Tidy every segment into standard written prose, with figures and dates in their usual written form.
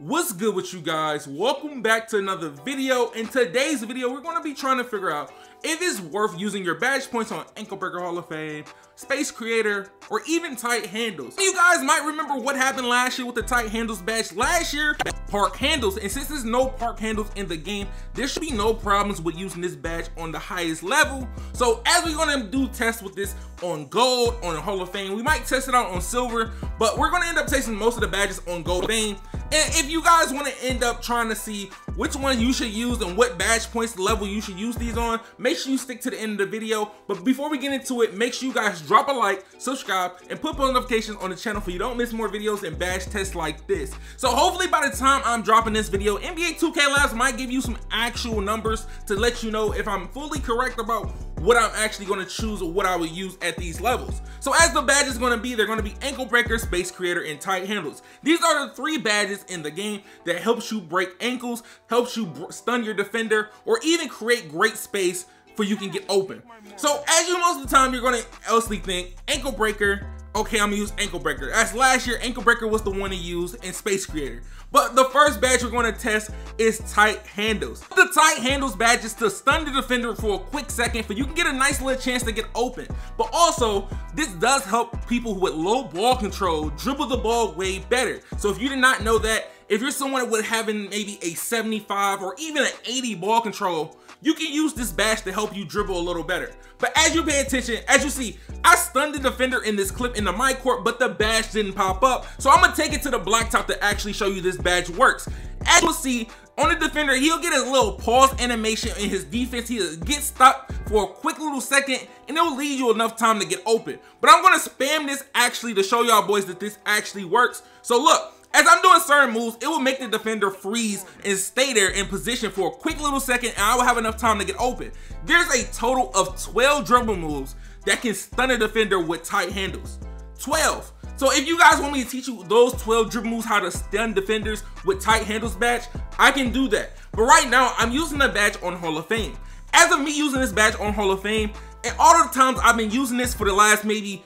What's good with you guys? Welcome back to another video. In today's video, we're going to be trying to figure out if it's worth using your badge points on Ankle Breaker Hall of Fame, Space Creator, or even tight handles. You guys might remember what happened last year with the tight handles badge. Last year, park handles, and since there's no park handles in the game, there should be no problems with using this badge on the highest level. So as we're gonna do tests with this on gold, on the Hall of Fame, we might test it out on silver, but we're gonna end up testing most of the badges on gold fame. And if you guys want to end up trying to see which one you should use and what badge points level you should use these on, make sure you stick to the end of the video. But before we get into it, make sure you guys drop a like, subscribe, and put post notifications on the channel so you don't miss more videos and badge tests like this. So hopefully by the time I'm dropping this video, NBA 2K Labs might give you some actual numbers to let you know if I'm fully correct about what I'm actually going to choose or what I would use at these levels. So as the badges going to be, they're going to be Ankle Breaker, Space Creator, and Tight Handles. These are the three badges in the game that helps you break ankles, helps you stun your defender, or even create great space for you can get open. So as you most of the time, you're going to honestly think Ankle Breaker, okay, I'm gonna use Ankle Breaker. As last year, Ankle Breaker was the one to use in Space Creator. But the first badge we're gonna test is Tight Handles. The Tight Handles badge is to stun the defender for a quick second so you can get a nice little chance to get open. But also, this does help people with low ball control dribble the ball way better. So if you did not know that, if you're someone with having maybe a 75 or even an 80 ball control, you can use this badge to help you dribble a little better. But as you pay attention, as you see, I stunned the defender in this clip in the my court, but the badge didn't pop up. So I'm gonna take it to the blacktop to actually show you this badge works. As you'll see, on the defender, he'll get a little pause animation in his defense. He'll get stopped for a quick little second, and it'll leave you enough time to get open. But I'm gonna spam this actually to show y'all boys that this actually works. So look, as I'm doing certain moves, it will make the defender freeze and stay there in position for a quick little second, and I will have enough time to get open. There's a total of 12 dribble moves that can stun a defender with tight handles. 12. So if you guys want me to teach you those 12 dribble moves, how to stun defenders with tight handles badge, I can do that. But right now, I'm using the badge on Hall of Fame. As of me using this badge on Hall of Fame, and all of the times I've been using this for the last maybe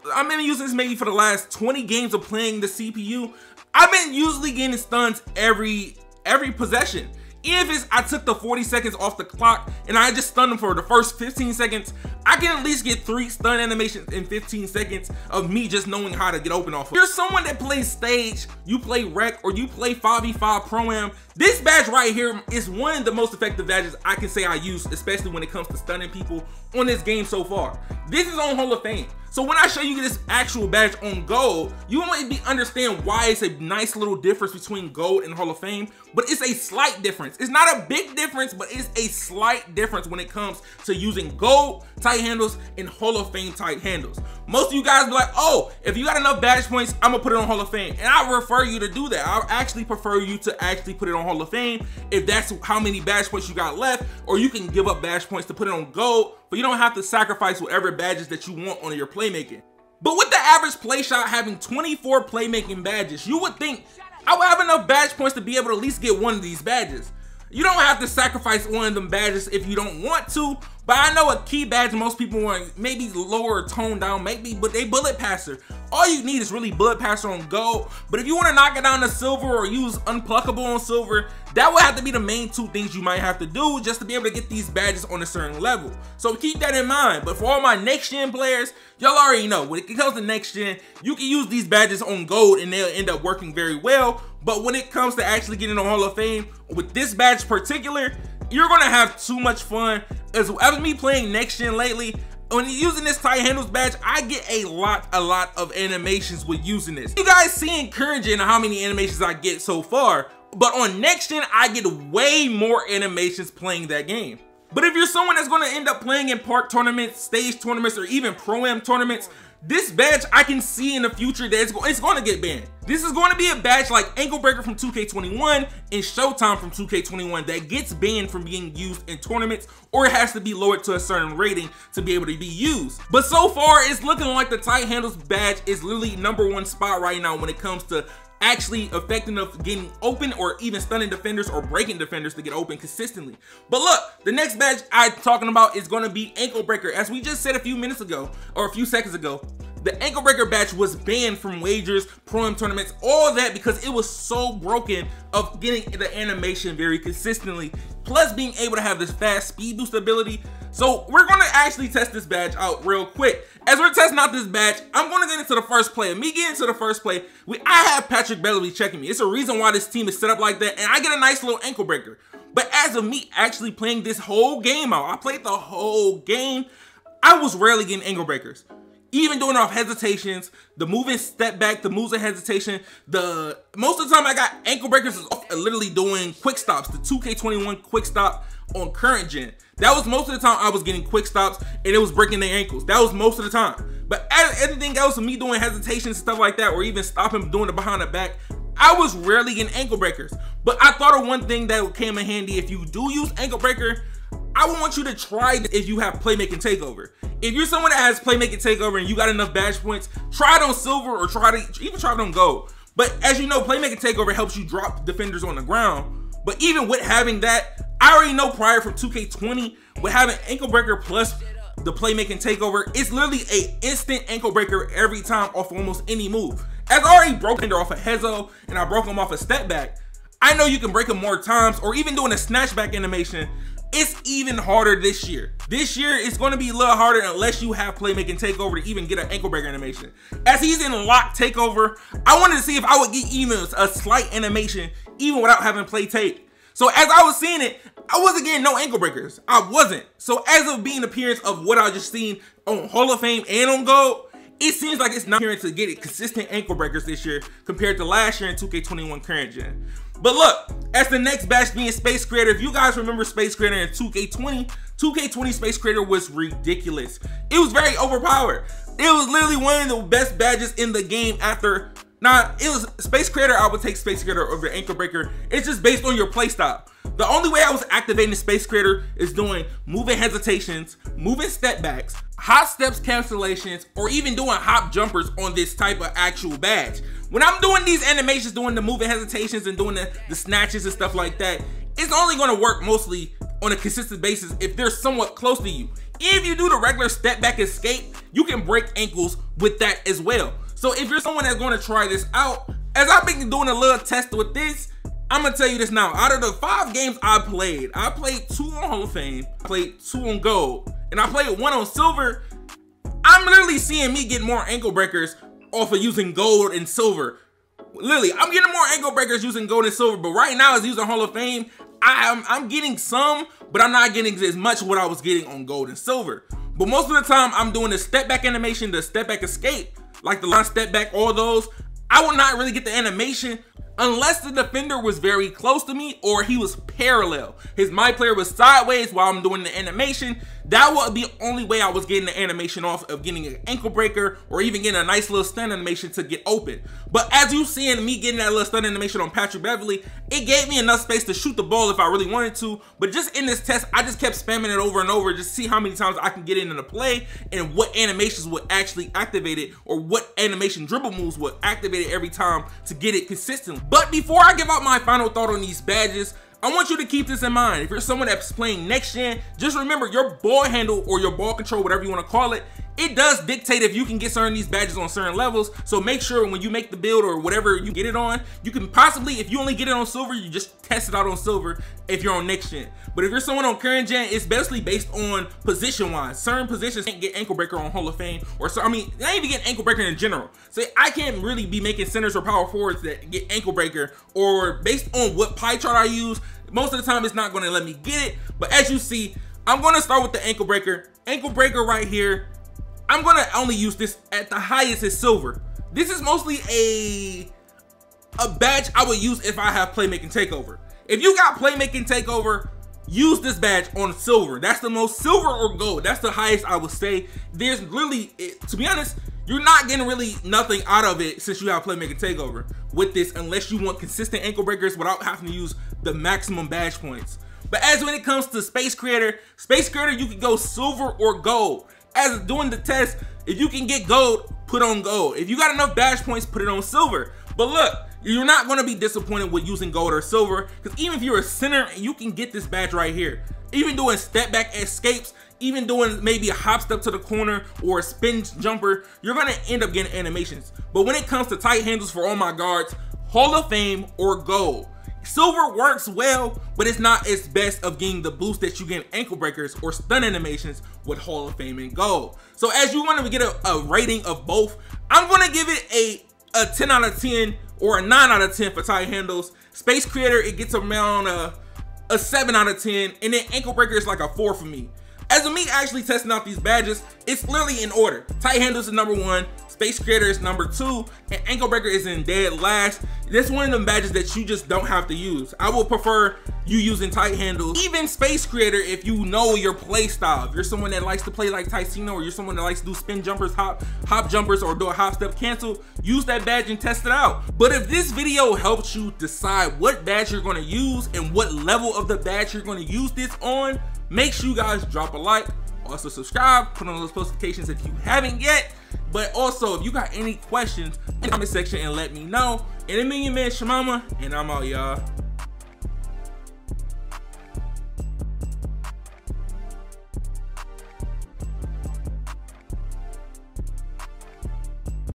for the last 20 games of playing the CPU, I've been usually getting stuns every possession. Even if I took the 40 seconds off the clock and I just stunned them for the first 15 seconds, I can at least get 3 stun animations in 15 seconds of me just knowing how to get open off of. If you're someone that plays stage, you play rec, or you play 5v5 pro-am, this badge right here is one of the most effective badges I can say I use, especially when it comes to stunning people on this game so far. This is on Hall of Fame. So when I show you this actual badge on gold, you might understand why it's a nice little difference between gold and Hall of Fame, but it's a slight difference. It's not a big difference, but it's a slight difference when it comes to using gold tight handles and Hall of Fame tight handles. Most of you guys be like, oh, if you got enough badge points, I'm gonna put it on Hall of Fame. And I refer you to do that. I actually prefer you to actually put it on Hall of Fame if that's how many badge points you got left, or you can give up badge points to put it on gold, but you don't have to sacrifice whatever badges that you want on your playmaking. But with the average play shot having 24 playmaking badges, you would think I would have enough badge points to be able to at least get one of these badges. You don't have to sacrifice one of them badges if you don't want to, but I know a key badge most people want, maybe lower or toned down, maybe, but they bullet passer. All you need is really bullet passer on gold, but if you want to knock it down to silver or use unpluckable on silver, that would have to be the main 2 things you might have to do just to be able to get these badges on a certain level. So keep that in mind. But for all my next gen players, y'all already know when it comes to next gen, you can use these badges on gold and they'll end up working very well. But when it comes to actually getting on Hall of Fame with this badge in particular, you're gonna have too much fun. As me playing next gen lately, when using this tight handles badge, I get a lot of animations with using this. You guys see in current gen how many animations I get so far, but on next gen, I get way more animations playing that game. But if you're someone that's gonna end up playing in park tournaments, stage tournaments, or even pro-am tournaments, this badge I can see in the future that it's going to get banned. This is going to be a badge like Ankle Breaker from 2K21 and Showtime from 2K21 that gets banned from being used in tournaments, or it has to be lowered to a certain rating to be able to be used. But so far, it's looking like the tight handles badge is literally #1 spot right now when it comes to actually effective of getting open or even stunning defenders or breaking defenders to get open consistently. But look, the next badge I'm talking about is going to be Ankle Breaker. As we just said a few minutes ago or a few seconds ago, the ankle breaker badge was banned from wagers, pro-am tournaments, all that, because it was so broken of getting the animation very consistently, plus being able to have this fast speed boost ability. So we're gonna actually test this badge out real quick. As we're testing out this badge, I'm gonna get into the first play. Me getting into the first play, I have Patrick Beverly checking me. It's a reason why this team is set up like that, and I get a nice little ankle breaker. But as of me actually playing this whole game out, I played the whole game, I was rarely getting ankle breakers. Even doing off hesitations, the moving step back, the moves of hesitation, most of the time I got ankle breakers is off literally doing quick stops, the 2K21 quick stop on current gen. That was most of the time I was getting quick stops and it was breaking their ankles. That was most of the time. But anything else, me doing hesitations and stuff like that, or even stopping doing the behind the back, I was rarely getting ankle breakers. But I thought of one thing that came in handy. If you do use ankle breaker, I would want you to try it if you have playmaking takeover. If you're someone that has playmaking takeover and you got enough badge points, try it on silver or even try it on gold. But as you know, playmaking takeover helps you drop defenders on the ground. But even with having that, I already know prior from 2K20, with having ankle breaker plus the playmaking takeover, it's literally a instant ankle breaker every time off almost any move. As I already broke him off a Hezo and I broke him off a step back, I know you can break him more times, or even doing a snatchback animation. It's even harder this year. This year, it's going to be a little harder unless you have playmaking takeover to even get an ankle breaker animation. As he's in lock takeover, I wanted to see if I would get even a slight animation, even without having play tape. So as I was seeing it, I wasn't getting no ankle breakers. I wasn't. So as of being appearance of what I just seen on Hall of Fame and on Gold, it seems like it's not appearing to get consistent ankle breakers this year compared to last year in 2K21 current gen. But look, as the next badge being Space Creator, if you guys remember Space Creator in 2K20 Space Creator was ridiculous. It was very overpowered. It was literally one of the best badges in the game after, it was Space Creator, I would take Space Creator over ankle breaker. It's just based on your playstyle. The only way I was activating the Space Creator is doing moving hesitations, moving step backs, hop steps cancellations, or even doing hop jumpers on this type of actual badge. When I'm doing these animations, doing the moving hesitations and doing the snatches and stuff like that, it's only going to work mostly on a consistent basis if they're somewhat close to you. If you do the regular step back escape, you can break ankles with that as well. So if you're someone that's going to try this out, as I've been doing a little test with this, I'm gonna tell you this now. Out of the 5 games I played 2 on Hall of Fame, I played 2 on Gold, and I played 1 on Silver. I'm literally seeing me get more ankle breakers off of using Gold and Silver. Literally, I'm getting more ankle breakers using Gold and Silver, but right now as using Hall of Fame, I'm getting some, but I'm not getting as much what I was getting on Gold and Silver. But most of the time, I'm doing the step back animation, the step back escape, like the line step back, all those. I will not really get the animation unless the defender was very close to me or he was parallel. My player was sideways while I'm doing the animation. That was the only way I was getting the animation off, of getting an ankle breaker or even getting a nice little stun animation to get open. But as you seeing me getting that little stun animation on Patrick Beverly, it gave me enough space to shoot the ball if I really wanted to. But just in this test, I just kept spamming it over and over just to see how many times I can get it into play and what animations would actually activate it, or what animation dribble moves would activate it every time to get it consistently. But before I give out my final thought on these badges, I want you to keep this in mind. If you're someone that's playing next gen, just remember your ball handle or your ball control, whatever you want to call it, it does dictate if you can get certain of these badges on certain levels. So make sure when you make the build or whatever you get it on, you can possibly, if you only get it on silver, you just test it out on silver if you're on next gen. But if you're someone on current gen, it's basically based on position wise. Certain positions can't get ankle breaker on Hall of Fame, or so, I mean, not even get ankle breaker in general. So I can't really be making centers or power forwards that get ankle breaker, or based on what pie chart I use, most of the time it's not going to let me get it. But as you see, I'm going to start with the ankle breaker. Ankle breaker right here. I'm going to only use this at the highest is silver. This is mostly a badge I would use if I have playmaking takeover. If you got playmaking takeover, use this badge on silver. That's the most, silver or gold. That's the highest I would say. There's really, to be honest, you're not getting really nothing out of it since you have playmaking takeover with this, unless you want consistent ankle breakers without having to use the maximum badge points. But as when it comes to Space Creator, you can go silver or gold. As doing the test, if you can get gold, put on gold. If you got enough badge points, put it on silver. But look, you're not going to be disappointed with using gold or silver, because even if you're a center, you can get this badge right here. Even doing step back escapes, even doing maybe a hop step to the corner or a spin jumper, you're gonna end up getting animations. But when it comes to tight handles for all my guards, Hall of Fame or gold. Silver works well, but it's not its best of getting the boost that you get in ankle breakers or stun animations with Hall of Fame and gold. So as you want to get a rating of both, I'm gonna give it a 10 out of 10 or a 9 out of 10 for tight handles. Space Creator, it gets around a 7 out of 10, and then ankle breaker is like a 4 for me. As of me actually testing out these badges, it's literally in order. Tight handles is number 1, Space Creator is number 2, and ankle breaker is in dead last. That's one of them badges that you just don't have to use. I would prefer you using tight handles. Even Space Creator, if you know your play style. If you're someone that likes to play like Ticino, or you're someone that likes to do spin jumpers, hop jumpers, or do a hop step cancel, use that badge and test it out. But if this video helps you decide what badge you're gonna use and what level of the badge you're gonna use this on, make sure you guys drop a like, also subscribe, put on those notifications if you haven't yet. But also, if you got any questions in the comment section, and let me know. And it been your man ChaMoma, and I'm out, y'all.